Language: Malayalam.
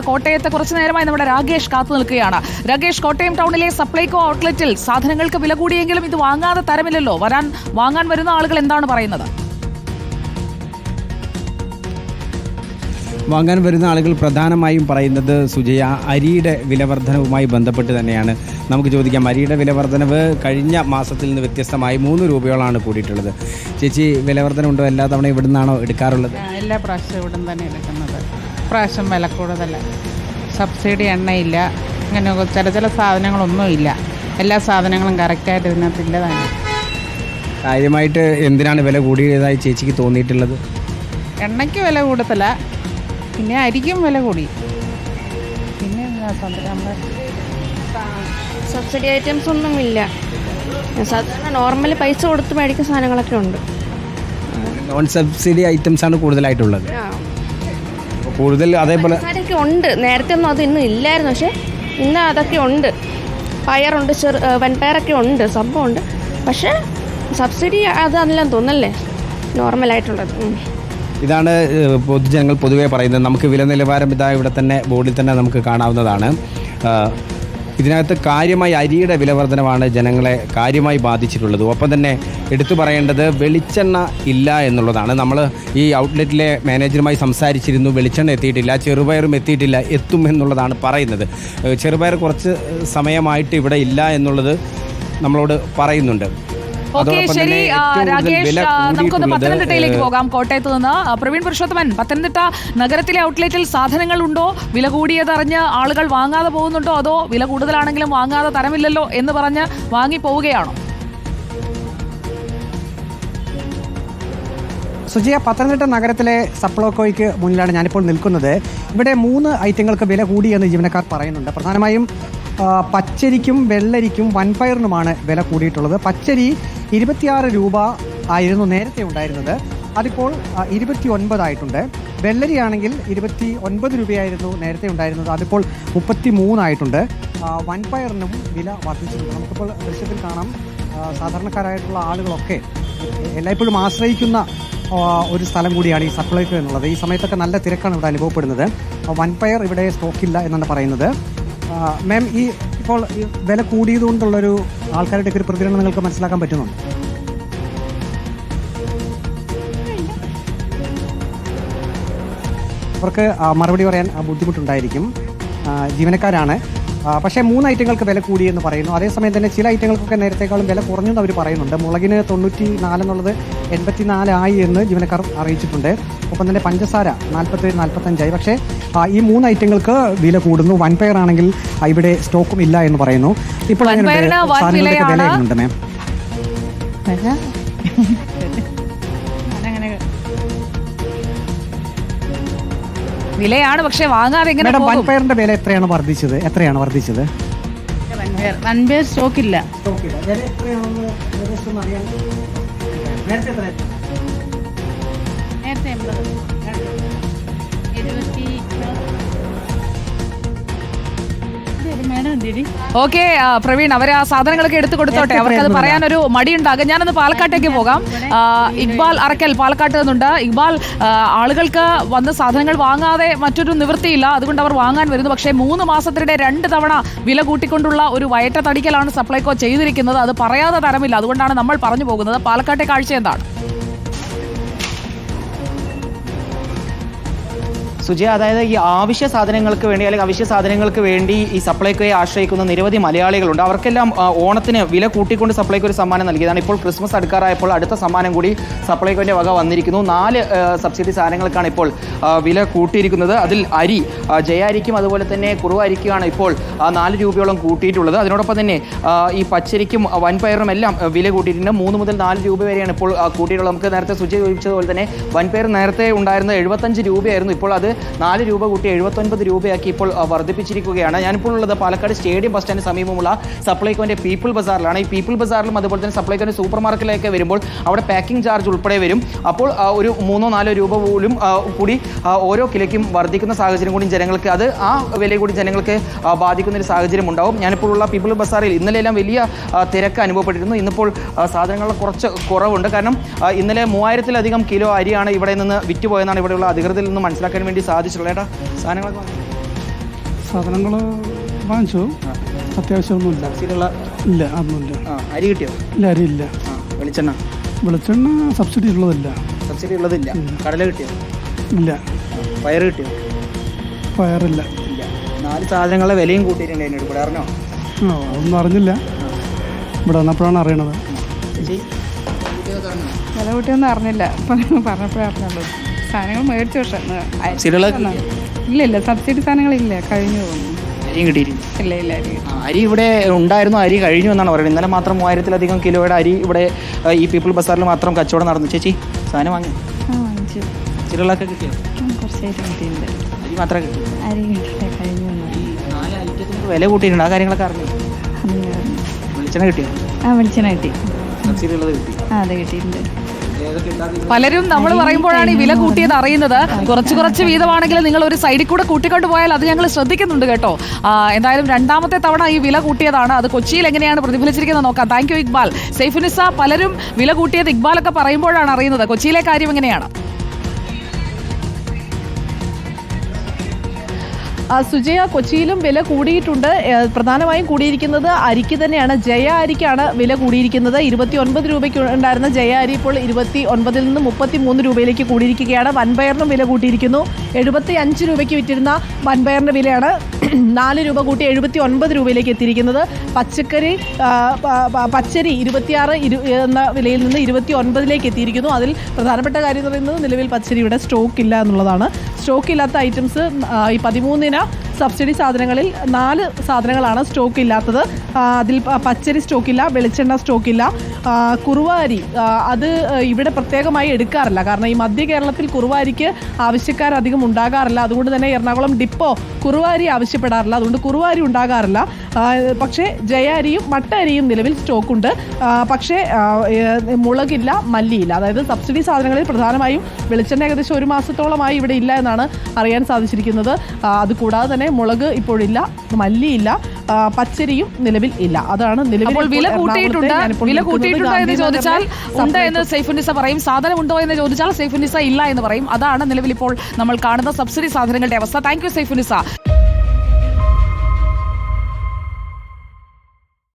കോട്ടയത്ത് കുറച്ചു നേരമായി നമ്മുടെ രാകേഷ് കാത്തു നിൽക്കുകയാണ്. രാകേഷ്, കോട്ടയം ടൗണിലെ സപ്ലൈകോ ഔട്ട്ലെറ്റിൽ സാധനങ്ങൾക്ക് വില കൂടിയെങ്കിലും ഇത് വാങ്ങാതെ തരമില്ലല്ലോ. വാങ്ങാൻ വരുന്ന ആളുകൾ എന്താണ് പറയുന്നത്? വാങ്ങാൻ വരുന്ന ആളുകൾ പ്രധാനമായും പറയുന്നത് സുജയ, അരിയുടെ വിലവർധനവുമായി ബന്ധപ്പെട്ട് തന്നെയാണ്. നമുക്ക് ചോദിക്കാം, അരിയുടെ വിലവർധനവ് കഴിഞ്ഞ മാസത്തിൽ നിന്ന് വ്യത്യസ്തമായി 3 രൂപയോളാണ് കൂടിയിട്ടുള്ളത്. ചേച്ചി, വിലവർധന ഉണ്ടോ? എല്ലാ തവണ ഇവിടെ നിന്നാണോ എടുക്കാറുള്ളത്? എല്ലാ പ്രാവശ്യവും ഇവിടെ തന്നെ എടുക്കുന്നത്. പ്രാവശ്യം വില കൂടുതൽ, സബ്സിഡി എണ്ണയില്ല, അങ്ങനെ ചില സാധനങ്ങളൊന്നുമില്ല. എല്ലാ സാധനങ്ങളും കറക്റ്റായിട്ട് ഇതിനകത്തില്ല തന്നെ. കാര്യമായിട്ട് എന്തിനാണ് വില കൂടിയതായി ചേച്ചിക്ക് തോന്നിയിട്ടുള്ളത്? എണ്ണയ്ക്ക് വില കൂടുതല, പിന്നെ അരിക്കും വില കൂടി, പിന്നെ സബ്സിഡി ഐറ്റംസ് ഒന്നുമില്ല. സാധാരണ നോർമൽ പൈസ കൊടുത്ത് മേടിക്കുന്ന സാധനങ്ങളൊക്കെ ഉണ്ട്. നോൺ സബ്സിഡി ഐറ്റംസ് ആണ് കൂടുതലായിട്ടുള്ളത്. കൂടുതൽ അതേപോലെ അതൊക്കെ ഉണ്ട്. നേരത്തെ ഒന്നും അത് ഇന്നും ഇല്ലായിരുന്നു, പക്ഷെ ഇന്ന് അതൊക്കെ ഉണ്ട്. പയറുണ്ട്, വൻപയറൊക്കെ ഉണ്ട്, സംഭവമുണ്ട്. പക്ഷെ സബ്സിഡി അതെല്ലാം തോന്നല്ലേ നോർമലായിട്ടുള്ളത്. ഇതാണ് പൊതുജനങ്ങൾ പൊതുവെ പറയുന്നത്. നമുക്ക് വില നിലവാരം ഇതാ ഇവിടെ തന്നെ ബോർഡിൽ തന്നെ നമുക്ക് കാണാവുന്നതാണ്. ഇതിനകത്ത് കാര്യമായി അരിയുടെ വിലവർധനമാണ് ജനങ്ങളെ കാര്യമായി ബാധിച്ചിട്ടുള്ളത്. ഒപ്പം തന്നെ എടുത്തു പറയേണ്ടത് വെളിച്ചെണ്ണ ഇല്ല എന്നുള്ളതാണ്. നമ്മൾ ഈ ഔട്ട്ലെറ്റിലെ മാനേജറുമായി സംസാരിച്ചിരുന്നു. വെളിച്ചെണ്ണ എത്തിയിട്ടില്ല, ചെറുപയറും എത്തിയിട്ടില്ല, എത്തും എന്നുള്ളതാണ് പറയുന്നത്. ചെറുപയർ കുറച്ച് സമയമായിട്ട് ഇവിടെ ഇല്ല എന്നുള്ളത് നമ്മളോട് പറയുന്നുണ്ട്. ഓക്കെ, ശരി രാകേഷ്, നമുക്കൊന്ന് പത്തനംതിട്ടയിലേക്ക് പോകാം. കോട്ടയത്ത് നിന്ന് പ്രവീൺ പുരുഷോത്തമൻ, പത്തനംതിട്ട നഗരത്തിലെ ഔട്ട്ലെറ്റിൽ സാധനങ്ങൾ ഉണ്ടോ? വില കൂടിയതറിഞ്ഞ് ആളുകൾ വാങ്ങാതെ പോകുന്നുണ്ടോ? അതോ വില കൂടുതലാണെങ്കിലും വാങ്ങാതെ തരമില്ലല്ലോ എന്ന് പറഞ്ഞ് വാങ്ങി പോവുകയാണോ? സുജിയ, പത്തനംതിട്ട നഗരത്തിലെ സപ്ലൈകോയ്ക്ക് മുന്നിലാണ് ഞാനിപ്പോൾ നിൽക്കുന്നത്. ഇവിടെ 3 ഐറ്റങ്ങൾക്ക് വില കൂടിയെന്ന് ജീവനക്കാർ പറയുന്നുണ്ട്. പ്രധാനമായും പച്ചരിക്കും വെള്ളരിക്കും വൻപയറിനുമാണ് വില കൂടിയിട്ടുള്ളത്. പച്ചരി 26 രൂപ ആയിരുന്നു നേരത്തെ ഉണ്ടായിരുന്നത്, അതിപ്പോൾ 29 ആയിട്ടുണ്ട്. വെള്ളരിയാണെങ്കിൽ 29 രൂപയായിരുന്നു നേരത്തെ ഉണ്ടായിരുന്നത്, അതിപ്പോൾ 33 ആയിട്ടുണ്ട്. വൻപയറിനും വില വർദ്ധിച്ചിട്ടുണ്ട്. നമുക്കിപ്പോൾ ദൃശ്യത്തിൽ കാണാം, സാധാരണക്കാരായിട്ടുള്ള ആളുകളൊക്കെ എല്ലായ്പ്പോഴും ആശ്രയിക്കുന്ന ഒരു സ്ഥലം കൂടിയാണ് ഈ സപ്ലൈകോ എന്നുള്ളത്. ഈ സമയത്തൊക്കെ നല്ല തിരക്കാണ് ഇവിടെ അനുഭവപ്പെടുന്നത്. വൻപയർ ഇവിടെ സ്റ്റോക്കില്ല എന്നാണ് പറയുന്നത്. മാം, ഇപ്പോൾ വില കൂടിയതുകൊണ്ടുള്ളൊരു ആൾക്കാരുടെ ഒരു പ്രതികരണം നിങ്ങൾക്ക് മനസ്സിലാക്കാൻ പറ്റുന്നുണ്ട്? അവർക്ക് മറുപടി പറയാൻ ബുദ്ധിമുട്ടുണ്ടായിരിക്കും. ജീവനക്കാരാണ്. പക്ഷേ 3 ഐറ്റങ്ങൾക്ക് വില കൂടിയെന്ന് പറയുന്നു. അതേസമയം തന്നെ ചില ഐറ്റങ്ങൾക്കൊക്കെ നേരത്തേക്കാളും വില കുറഞ്ഞെന്ന് അവർ പറയുന്നുണ്ട്. മുളകിന് 94 എന്നുള്ളത് 84 ആയി എന്ന് ജീവനക്കാർ അറിയിച്ചിട്ടുണ്ട്. ഒപ്പം തന്നെ പഞ്ചസാര 47, 45 ആയി. പക്ഷേ ഈ 3 ഐറ്റങ്ങൾക്ക് വില കൂടുന്നു. വൻപയറാണെങ്കിൽ ഇവിടെ സ്റ്റോക്കും ഇല്ല എന്ന് പറയുന്നു. ഇപ്പോൾ സാധനങ്ങളുടെ വില എങ്ങനെയുണ്ട് മാം? വിലയാണ്, പക്ഷെ വാങ്ങാതെ എങ്ങനെ? വൻപയറിന്റെ വില എത്രയാണ് വർദ്ധിച്ചത്? വൻപയർ സ്റ്റോക്കില്ല. നേരത്തെ 80. ഓക്കെ പ്രവീൺ, അവർ ആ സാധനങ്ങളൊക്കെ എടുത്തു കൊടുത്തോട്ടെ, അവർക്കത് പറയാനൊരു മടിയുണ്ടാകും. ഞാനൊന്ന് പാലക്കാട്ടേക്ക് പോകാം. ഇക്ബാൽ അറക്കൽ പാലക്കാട്ട് നിന്നുണ്ട്. ഇക്ബാൽ, ആളുകൾക്ക് വന്ന് സാധനങ്ങൾ വാങ്ങാതെ മറ്റൊരു നിവൃത്തിയില്ല, അതുകൊണ്ട് അവർ വാങ്ങാൻ വരുന്നു. പക്ഷേ 3 മാസത്തിനിടെ 2 തവണ വില കൂട്ടിക്കൊണ്ടുള്ള ഒരു വയറ്റ തടിക്കലാണ് സപ്ലൈകോ ചെയ്തിരിക്കുന്നത്. അത് പറയാതെ തരമില്ല, അതുകൊണ്ടാണ് നമ്മൾ പറഞ്ഞു പോകുന്നത്. പാലക്കാട്ടെ കാഴ്ച എന്താണ്? സുജയ, അതായത് ഈ അവശ്യ സാധനങ്ങൾക്ക് വേണ്ടി ഈ സപ്ലൈകോയെ ആശ്രയിക്കുന്ന നിരവധി മലയാളികളുണ്ട്. അവർക്കെല്ലാം ഓണത്തിന് വില കൂട്ടിക്കൊണ്ട് സപ്ലൈകോ ഒരു സമ്മാനം നൽകിയതാണ്. ഇപ്പോൾ ക്രിസ്മസ് അടുക്കാറായപ്പോൾ അടുത്ത സമ്മാനം കൂടി സപ്ലൈകോന്റെ വക വന്നിരിക്കുന്നു. 4 സബ്സിഡി സാധനങ്ങൾക്കാണ് ഇപ്പോൾ വില കൂട്ടിയിരിക്കുന്നത്. അതിൽ അരി, ജയ അരിക്കും അതുപോലെ തന്നെ കുറുവ അരിക്കുമാണ് ഇപ്പോൾ 4 രൂപയോളം കൂട്ടിയിട്ടുള്ളത്. അതിനോടൊപ്പം തന്നെ ഈ പച്ചരിക്കും വൻപയറിനും എല്ലാം വില കൂട്ടിയിട്ടുണ്ട്. 3 മുതൽ 4 രൂപ വരെയാണ് ഇപ്പോൾ കൂട്ടിയിട്ടുള്ളത്. നമുക്ക് നേരത്തെ സുജയ ചോദിച്ചതുപോലെ തന്നെ വൻപയർ നേരത്തെ ഉണ്ടായിരുന്നത് 75 രൂപയായിരുന്നു. ഇപ്പോൾ അത് 4 രൂപ കൂട്ടി 79 രൂപയാക്കി ഇപ്പോൾ വർദ്ധിപ്പിച്ചിരിക്കുകയാണ്. ഞാനിപ്പോൾ ഉള്ളത് പാലക്കാട് സ്റ്റേഡിയം ബസ് സ്റ്റാൻഡിന് സമീപമുള്ള സപ്ലൈകോന്റെ പീപ്പിൾ ബസാറിലാണ്. ഈ പീപ്പിൾ ബസാറിലും അതുപോലെ തന്നെ സപ്ലൈകോന്റെ സൂപ്പർ മാർക്കറ്റിലേക്ക് വരുമ്പോൾ അവിടെ പാക്കിംഗ് ചാർജ് ഉൾപ്പെടെ വരും. അപ്പോൾ ഒരു 3-4 രൂപ പോലും കൂടി ഓരോ കിലോയ്ക്കും വർദ്ധിക്കുന്ന സാഹചര്യം കൂടി ജനങ്ങൾക്ക്, അത് ആ വില കൂടി ജനങ്ങൾക്ക് ബാധിക്കുന്ന ഒരു സാഹചര്യം ഉണ്ടാവും. ഞാനിപ്പോൾ ഉള്ള പീപ്പിൾ ബസാറിൽ ഇന്നലെയെല്ലാം വലിയ തിരക്ക് അനുഭവപ്പെട്ടിരുന്നു. ഇന്നിപ്പോൾ സാധനങ്ങൾ കുറച്ച് കുറവുണ്ട്. കാരണം ഇന്നലെ 3000-ലധികം കിലോ അരിയാണ് ഇവിടെ നിന്ന് വിറ്റുപോയെന്നാണ് ഇവിടെയുള്ള അധികൃതരിൽ നിന്ന് മനസ്സിലാക്കാൻ വേണ്ടി സാധിച്ചിട്ടുള്ളത്. സാധനങ്ങളൊക്കെ സാധനങ്ങൾ വാങ്ങിച്ചു, അത്യാവശ്യമൊന്നുമില്ല. സബ്സിഡിയുള്ള ഇല്ല, അതൊന്നുമില്ല. അരി കിട്ടിയോ? ഇല്ല, അരിയില്ല. വെളിച്ചെണ്ണ സബ്സിഡി ഉള്ളതില്ല. സബ്സിഡി ഉള്ളതില്ല. കടല കിട്ടിയോ? ഇല്ല. പയർ കിട്ടിയോ? പയറില്ല. ഇല്ല. 4 സാധനങ്ങളുടെ വിലയും കൂട്ടിയിട്ടുണ്ട് എന്നോട് ഇവിടെ അറിഞ്ഞോ? അതൊന്നും അറിഞ്ഞില്ല, ഇവിടെ വന്നപ്പോഴാണ് അറിയണത്. വില കൂട്ടിയൊന്നും അറിഞ്ഞില്ല, പറഞ്ഞപ്പോഴേ അറിഞ്ഞുള്ളൂ. സാധനങ്ങൾ മേടിച്ചു, പക്ഷേ ഇല്ല സബ്സിഡി സാധനങ്ങളില്ല, കഴിഞ്ഞു പോകുന്നു. അരിയും കിട്ടിയിട്ടില്ല. ഇല്ല ഇല്ല അരി അരി ഇവിടെ ഉണ്ടായിരുന്നു, അരി കഴിഞ്ഞു എന്നാണ് പറയുന്നത്. ഇന്നലെ മാത്രം 3000-ലധികം കിലോയുടെ അരി ഇവിടെ ഈ പീപ്പിൾ ബസാറിൽ മാത്രം കച്ചവടം നടന്നു. ചേച്ചി സാധനം വാങ്ങി? വാങ്ങിച്ചു. ചിലകളൊക്കെ കിട്ടിയോ? കുറച്ചായിട്ട് കിട്ടിയിട്ടുണ്ട്. അരി മാത്രമേ കിട്ടി? അരി കിട്ടിയില്ല, കഴിഞ്ഞു. 4 ഐറ്റത്തിന് വില കൂട്ടിയിട്ടുണ്ട്, ആ കാര്യങ്ങളൊക്കെ അറിഞ്ഞു. വെളിച്ചെണ്ണ കിട്ടിയോ? വെളിച്ചെണ്ണ കിട്ടി. സബ്സിഡി ഉള്ളത് കിട്ടി? അത് കിട്ടിയിട്ടുണ്ട്. പലരും നമ്മൾ പറയുമ്പോഴാണ് ഈ വില കൂട്ടിയത് അറിയുന്നത്. കുറച്ച് വീതമാണെങ്കിലും നിങ്ങൾ ഒരു സൈഡിൽ കൂടെ കൂട്ടിക്കൊണ്ട് പോയാൽ അത് ഞങ്ങൾ ശ്രദ്ധിക്കുന്നുണ്ട് കേട്ടോ. എന്തായാലും രണ്ടാമത്തെ തവണ ഈ വില കൂട്ടിയതാണ്. അത് കൊച്ചിയിൽ എങ്ങനെയാണ് പ്രതിഫലിച്ചിരിക്കുന്നത് നോക്കാം. Thank you Iqbal. സൈഫുനിസ, പലരും വില കൂട്ടിയത് ഇക്ബാലൊക്കെ പറയുമ്പോഴാണ് അറിയുന്നത്. കൊച്ചിയിലെ കാര്യം എങ്ങനെയാണ്? സുജയ, കൊച്ചിയിലും വില കൂടിയിട്ടുണ്ട്. പ്രധാനമായും കൂടിയിരിക്കുന്നത് അരിക്ക് തന്നെയാണ്. ജയ അരിക്കാണ് വില കൂടിയിരിക്കുന്നത്. 29 രൂപയ്ക്ക് ഉണ്ടായിരുന്ന ജയ അരി ഇപ്പോൾ 29 നിന്ന് 33 രൂപയിലേക്ക് കൂടിയിരിക്കുകയാണ്. വൻപയറിനും വില കൂട്ടിയിരിക്കുന്നു. 75 രൂപയ്ക്ക് വിറ്റിരുന്ന വൻപയറിൻ്റെ വിലയാണ് 4 രൂപ കൂട്ടി 79 രൂപയിലേക്ക് എത്തിയിരിക്കുന്നത്. പച്ചരി 26 എന്ന വിലയിൽ നിന്ന് 29ലേക്ക് എത്തിയിരിക്കുന്നു. അതിൽ പ്രധാനപ്പെട്ട കാര്യം എന്ന് പറയുന്നത് നിലവിൽ പച്ചരിയുടെ സ്റ്റോക്ക് ഇല്ല എന്നുള്ളതാണ്. സ്റ്റോക്ക് ഇല്ലാത്ത ഐറ്റംസ് ഈ 13 സബ്സിഡി സാധനങ്ങളിൽ 4 സാധനങ്ങളാണ് സ്റ്റോക്ക് ഇല്ലാത്തത്. അതിൽ പച്ചരി സ്റ്റോക്കില്ല, വെളിച്ചെണ്ണ സ്റ്റോക്കില്ല. കുറുവ അരി അത് ഇവിടെ പ്രത്യേകമായി എടുക്കാറില്ല, കാരണം ഈ മധ്യ കേരളത്തിൽ കുറുവ അരിക്ക് ആവശ്യക്കാരധികം ഉണ്ടാകാറില്ല. അതുകൊണ്ട് തന്നെ എറണാകുളം ഡിപ്പോ കുറുവ അരി ആവശ്യപ്പെടാറില്ല, അതുകൊണ്ട് കുറുവ അരി ഉണ്ടാകാറില്ല. പക്ഷേ ജയ അരിയും മട്ട അരിയും നിലവിൽ സ്റ്റോക്കുണ്ട്. പക്ഷേ മുളകില്ല, മല്ലിയില്ല. അതായത് സബ്സിഡി സാധനങ്ങളിൽ പ്രധാനമായും വെളിച്ചെണ്ണ ഏകദേശം 1 മാസത്തോളമായി ഇവിടെ ഇല്ല എന്നാണ് അറിയാൻ സാധിച്ചിരിക്കുന്നത്. അതുകൂടാതെ തന്നെ മുളക് ഇപ്പോഴില്ല, മല്ലിയില്ല, പച്ചരിയും നിലവിൽ ഇല്ല. അതാണ് നിലവിൽ വില കൂട്ടിയിട്ടുണ്ട് എന്ന് ചോദിച്ചാൽ ഉണ്ട് എന്ന് സൈഫുനിസ പറയും. സാധനം ഉണ്ടോ എന്ന് ചോദിച്ചാൽ സൈഫുനിസ ഇല്ല എന്ന് പറയും. അതാണ് നിലവിൽ ഇപ്പോൾ നമ്മൾ കാണുന്ന സബ്സിഡി സാധനങ്ങളുടെ അവസ്ഥ. Thank you Saifunisa.